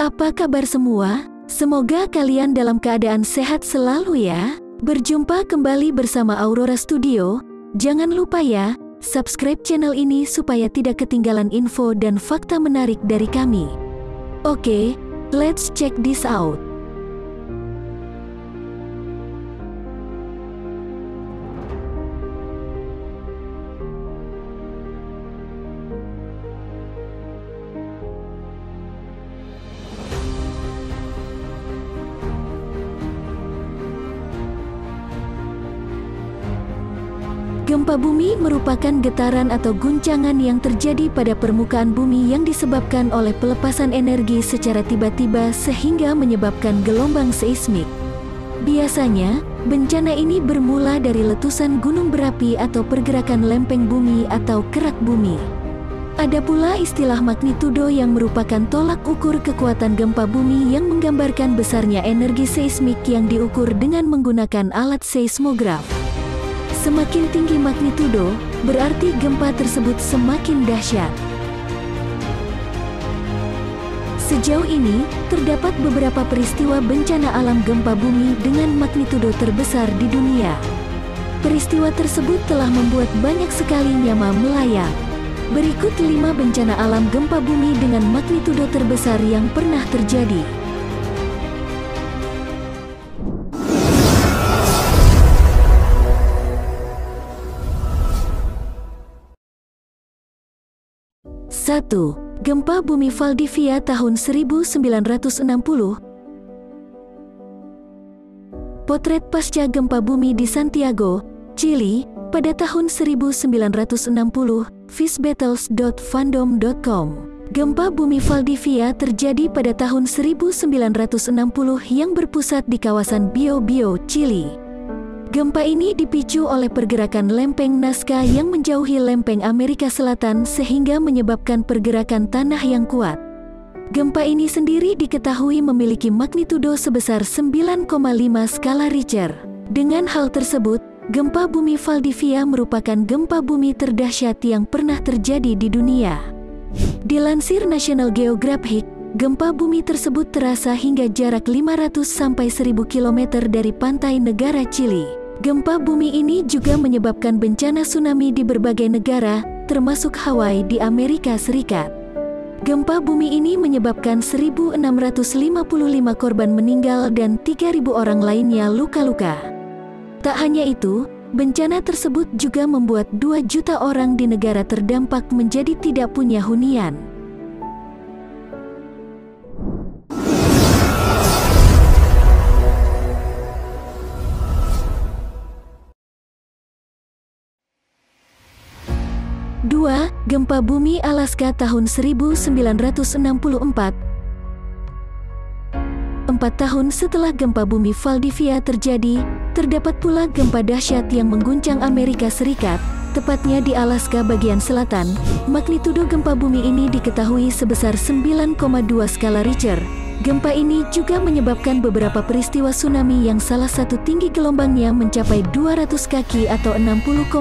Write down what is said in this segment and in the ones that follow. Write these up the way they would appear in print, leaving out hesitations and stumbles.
Apa kabar semua? Semoga kalian dalam keadaan sehat selalu ya. Berjumpa kembali bersama Aurora Studio. Jangan lupa ya, subscribe channel ini supaya tidak ketinggalan info dan fakta menarik dari kami. Oke, let's check this out. Gempa bumi merupakan getaran atau guncangan yang terjadi pada permukaan bumi yang disebabkan oleh pelepasan energi secara tiba-tiba sehingga menyebabkan gelombang seismik. Biasanya, bencana ini bermula dari letusan gunung berapi atau pergerakan lempeng bumi atau kerak bumi. Ada pula istilah magnitudo yang merupakan tolak ukur kekuatan gempa bumi yang menggambarkan besarnya energi seismik yang diukur dengan menggunakan alat seismograf. Semakin tinggi magnitudo, berarti gempa tersebut semakin dahsyat. Sejauh ini, terdapat beberapa peristiwa bencana alam gempa bumi dengan magnitudo terbesar di dunia. Peristiwa tersebut telah membuat banyak sekali nyawa melayang. Berikut 5 bencana alam gempa bumi dengan magnitudo terbesar yang pernah terjadi. 1. Gempa bumi Valdivia tahun 1960. Potret pasca gempa bumi di Santiago, Chili, pada tahun 1960, fishbattles.fandom.com. Gempa bumi Valdivia terjadi pada tahun 1960 yang berpusat di kawasan Biobío, Chili. Gempa ini dipicu oleh pergerakan lempeng Nazca yang menjauhi lempeng Amerika Selatan sehingga menyebabkan pergerakan tanah yang kuat. Gempa ini sendiri diketahui memiliki magnitudo sebesar 9,5 skala Richter. Dengan hal tersebut, gempa bumi Valdivia merupakan gempa bumi terdahsyat yang pernah terjadi di dunia. Dilansir National Geographic, gempa bumi tersebut terasa hingga jarak 500 sampai 1000 km dari pantai negara Chili. Gempa bumi ini juga menyebabkan bencana tsunami di berbagai negara, termasuk Hawaii di Amerika Serikat. Gempa bumi ini menyebabkan 1.655 korban meninggal dan 3.000 orang lainnya luka-luka. Tak hanya itu, bencana tersebut juga membuat 2 juta orang di negara terdampak menjadi tidak punya hunian. 2. Gempa bumi Alaska tahun 1964. 4 tahun setelah gempa bumi Valdivia terjadi, terdapat pula gempa dahsyat yang mengguncang Amerika Serikat, tepatnya di Alaska bagian selatan. Magnitudo gempa bumi ini diketahui sebesar 9,2 skala Richter. Gempa ini juga menyebabkan beberapa peristiwa tsunami yang salah satu tinggi gelombangnya mencapai 200 kaki atau 60,9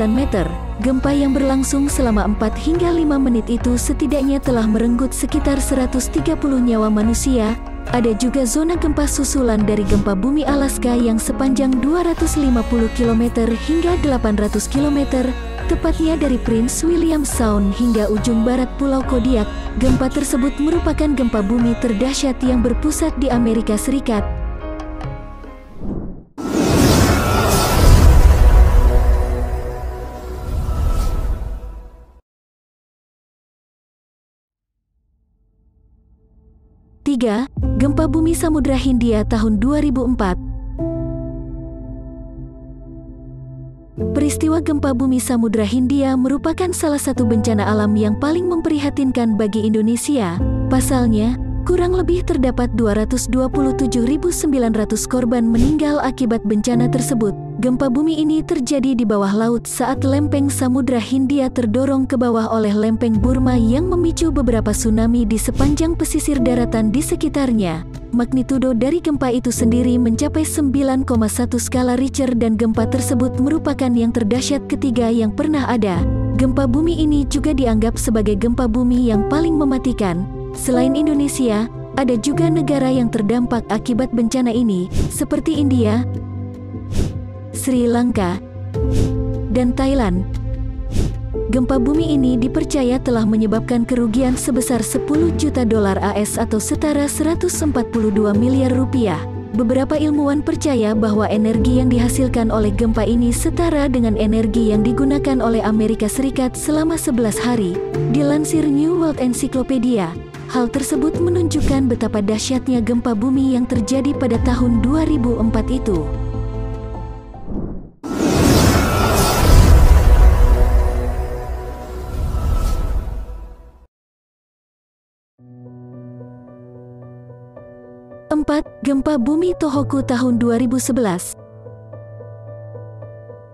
meter. Gempa yang berlangsung selama 4 hingga 5 menit itu setidaknya telah merenggut sekitar 130 nyawa manusia. Ada juga zona gempa susulan dari gempa bumi Alaska yang sepanjang 250 km hingga 800 km, tepatnya dari Prince William Sound hingga ujung barat Pulau Kodiak. Gempa tersebut merupakan gempa bumi terdahsyat yang berpusat di Amerika Serikat. 3. Gempa bumi Samudra Hindia tahun 2004. Peristiwa gempa bumi Samudra Hindia merupakan salah satu bencana alam yang paling memprihatinkan bagi Indonesia. Pasalnya, kurang lebih terdapat 227.900 korban meninggal akibat bencana tersebut. Gempa bumi ini terjadi di bawah laut saat lempeng Samudra Hindia terdorong ke bawah oleh lempeng Burma yang memicu beberapa tsunami di sepanjang pesisir daratan di sekitarnya. Magnitudo dari gempa itu sendiri mencapai 9,1 skala Richter dan gempa tersebut merupakan yang terdahsyat ketiga yang pernah ada. Gempa bumi ini juga dianggap sebagai gempa bumi yang paling mematikan. Selain Indonesia, ada juga negara yang terdampak akibat bencana ini, seperti India, Sri Lanka, dan Thailand. Gempa bumi ini dipercaya telah menyebabkan kerugian sebesar 10 juta dolar AS atau setara 142 miliar rupiah. Beberapa ilmuwan percaya bahwa energi yang dihasilkan oleh gempa ini setara dengan energi yang digunakan oleh Amerika Serikat selama 11 hari. Dilansir New World Encyclopedia, hal tersebut menunjukkan betapa dahsyatnya gempa bumi yang terjadi pada tahun 2004 itu. Gempa bumi Tohoku tahun 2011.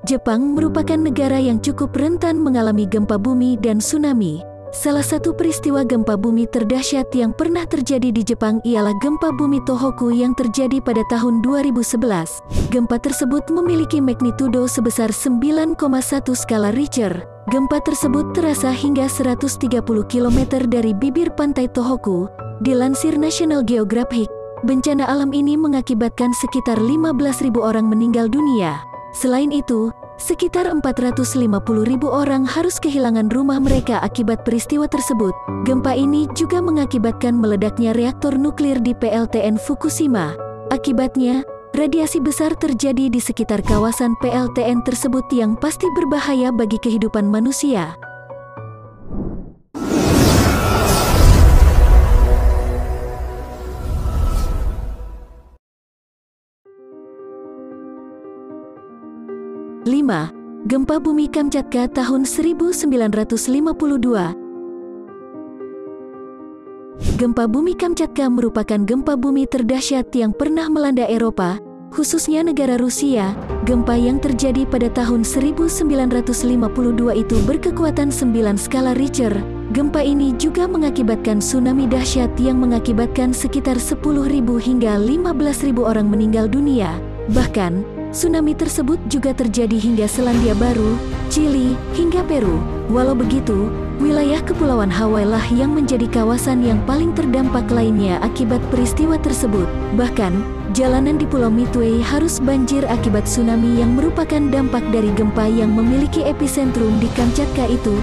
Jepang merupakan negara yang cukup rentan mengalami gempa bumi dan tsunami. Salah satu peristiwa gempa bumi terdahsyat yang pernah terjadi di Jepang ialah gempa bumi Tohoku yang terjadi pada tahun 2011. Gempa tersebut memiliki magnitudo sebesar 9,1 skala Richter. Gempa tersebut terasa hingga 130 km dari bibir pantai Tohoku. Dilansir National Geographic, bencana alam ini mengakibatkan sekitar 15.000 orang meninggal dunia. Selain itu, sekitar 450.000 orang harus kehilangan rumah mereka akibat peristiwa tersebut. Gempa ini juga mengakibatkan meledaknya reaktor nuklir di PLTN Fukushima. Akibatnya, radiasi besar terjadi di sekitar kawasan PLTN tersebut yang pasti berbahaya bagi kehidupan manusia. Gempa bumi Kamchatka tahun 1952. Gempa bumi Kamchatka merupakan gempa bumi terdahsyat yang pernah melanda Eropa, khususnya negara Rusia. Gempa yang terjadi pada tahun 1952 itu berkekuatan 9 skala Richter. Gempa ini juga mengakibatkan tsunami dahsyat yang mengakibatkan sekitar 10.000 hingga 15.000 orang meninggal dunia. Bahkan, tsunami tersebut juga terjadi hingga Selandia Baru, Chili, hingga Peru. Walau begitu, wilayah Kepulauan Hawaii lah yang menjadi kawasan yang paling terdampak lainnya akibat peristiwa tersebut. Bahkan, jalanan di Pulau Midway harus banjir akibat tsunami yang merupakan dampak dari gempa yang memiliki epicentrum di Kamchatka itu.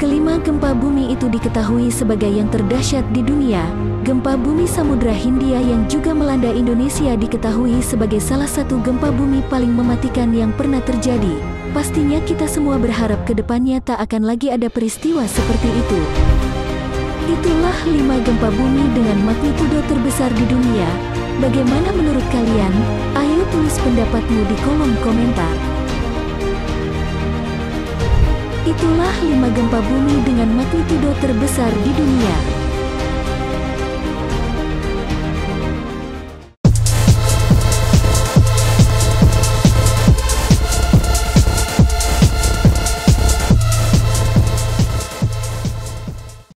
Kelima gempa bumi itu diketahui sebagai yang terdahsyat di dunia. Gempa bumi Samudra Hindia yang juga melanda Indonesia diketahui sebagai salah satu gempa bumi paling mematikan yang pernah terjadi. Pastinya kita semua berharap ke depannya tak akan lagi ada peristiwa seperti itu. Itulah 5 gempa bumi dengan magnitudo terbesar di dunia. Bagaimana menurut kalian? Ayo tulis pendapatmu di kolom komentar. Itulah 5 gempa bumi dengan magnitudo terbesar di dunia.